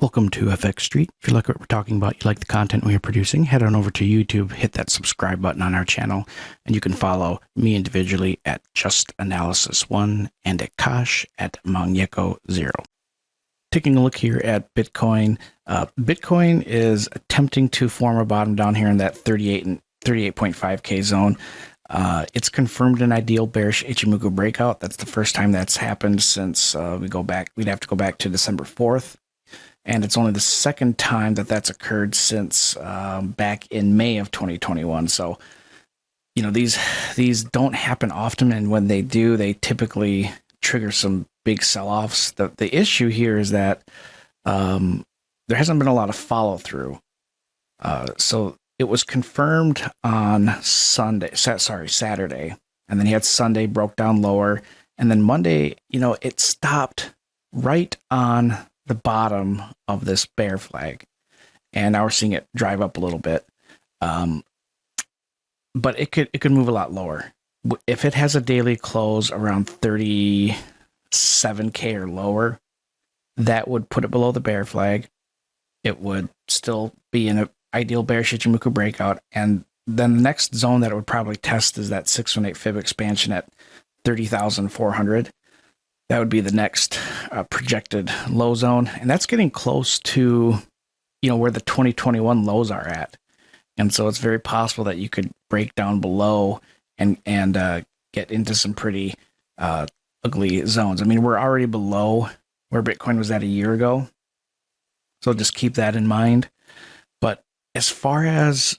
Welcome to FX Street. If you like what we're talking about, you like the content we are producing, head on over to YouTube, hit that subscribe button on our channel, and you can follow me individually at Just Analysis 1 and at Kosh at Mangeko 0. Taking a look here at Bitcoin, Bitcoin is attempting to form a bottom down here in that 38 and 38.5K zone. It's confirmed an ideal bearish Ichimoku breakout. That's the first time that's happened since we'd have to go back to December 4th. And it's only the second time that that's occurred since back in May of 2021. So, these don't happen often, and when they do, they typically trigger some big sell-offs. The issue here is that there hasn't been a lot of follow-through. So it was confirmed on Saturday, and then he had Sunday, broke down lower, and then Monday, it stopped right on the bottom of this bear flag, and now we're seeing it drive up a little bit. But it could move a lot lower. If it has a daily close around 37K or lower, that would put it below the bear flag. It would still be an ideal bearish Ichimoku breakout, and then the next zone that it would probably test is that 618 fib expansion at 30,400. That would be the next projected low zone, and that's getting close to, where the 2021 lows are at. And so it's very possible that you could break down below and get into some pretty ugly zones. I mean, we're already below where Bitcoin was at a year ago, so just keep that in mind. But as far as,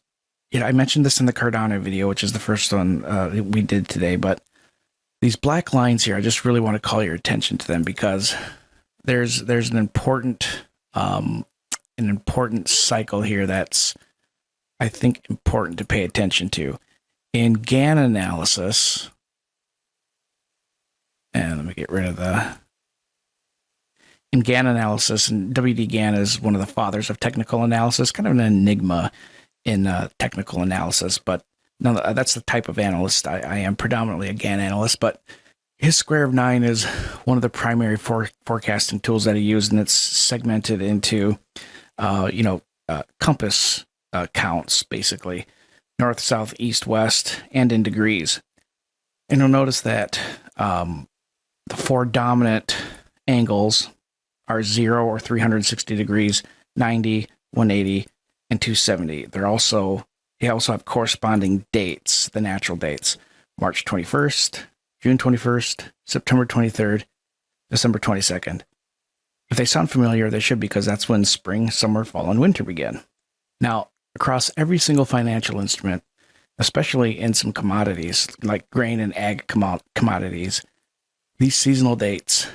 I mentioned this in the Cardano video, which is the first one we did today, but these black lines here, I just really want to call your attention to them because there's an important cycle here that's, I think, important to pay attention to. In GAN analysis, and let me get rid of in GAN analysis, and WD GAN is one of the fathers of technical analysis, kind of an enigma in technical analysis, but no, that's the type of analyst I am, predominantly a GAN analyst, but his square of 9 is one of the primary forecasting tools that he used, and it's segmented into, compass counts, basically, north, south, east, west, and in degrees. And you'll notice that the 4 dominant angles are 0 or 360 degrees, 90, 180, and 270. They also have corresponding dates, the natural dates: March 21st, June 21st, September 23rd, December 22nd. If they sound familiar, they should, because that's when spring, summer, fall, and winter begin. Now, across every single financial instrument, especially in some commodities like grain and ag commodities, these seasonal dates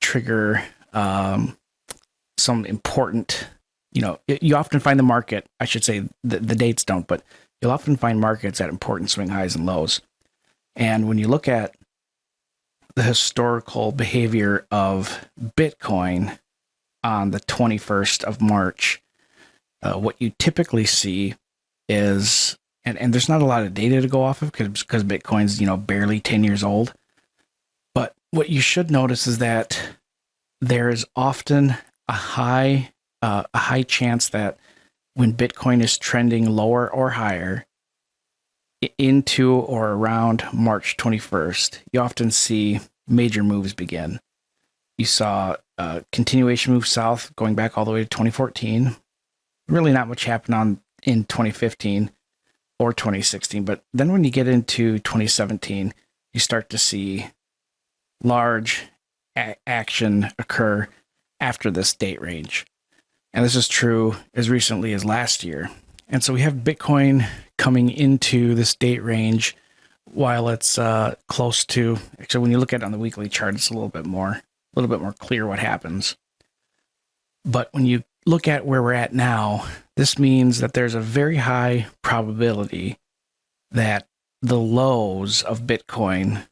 trigger some important, you often find the market, I should say the dates don't, but you'll often find markets at important swing highs and lows. And when you look at the historical behavior of Bitcoin on the 21st of March, what you typically see is, and there's not a lot of data to go off of because Bitcoin's, barely 10 years old. But what you should notice is that there is often a high chance that when Bitcoin is trending lower or higher into or around March 21st, you often see major moves begin. You saw a continuation move south going back all the way to 2014. Really not much happened in 2015 or 2016, but then when you get into 2017, you start to see large action occur after this date range. And this is true as recently as last year. And so we have Bitcoin coming into this date range while it's close to, actually, when you look at it on the weekly chart, it's a little bit more clear what happens. But when you look at where we're at now, this means that there's a very high probability that the lows of Bitcoin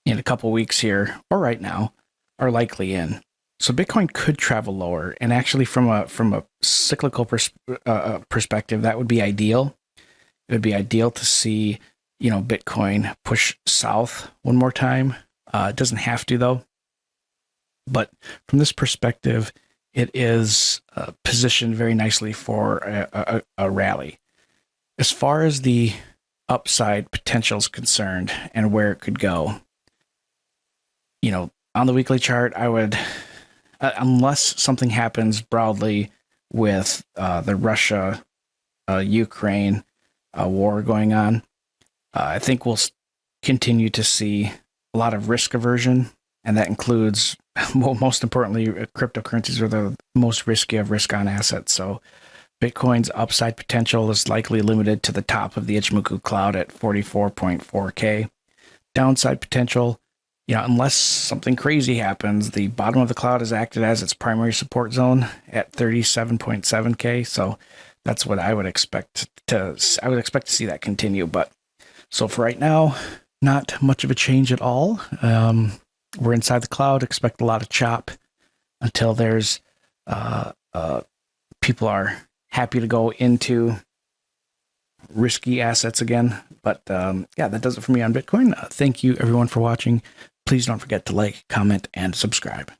in a couple weeks here, or right now, are likely in. So Bitcoin could travel lower, and actually from a cyclical perspective, that would be ideal. It would be ideal to see, Bitcoin push south one more time. It doesn't have to, though. But from this perspective, it is positioned very nicely for a rally. As far as the upside potential is concerned and where it could go, on the weekly chart, I would, unless something happens broadly with the Russia Ukraine war going on, I think we'll continue to see a lot of risk aversion, and that includes, most importantly, cryptocurrencies are the most risky of risk-on assets. So Bitcoin's upside potential is likely limited to the top of the Ichimoku cloud at 44.4K. Downside potential, unless something crazy happens, the bottom of the cloud is acted as its primary support zone at 37.7K. So that's what I would expect to see that continue. But so for right now, not much of a change at all. We're inside the cloud. Expect a lot of chop until there's people are happy to go into risky assets again. But that does it for me on Bitcoin. Thank you everyone for watching. Please don't forget to like, comment, and subscribe.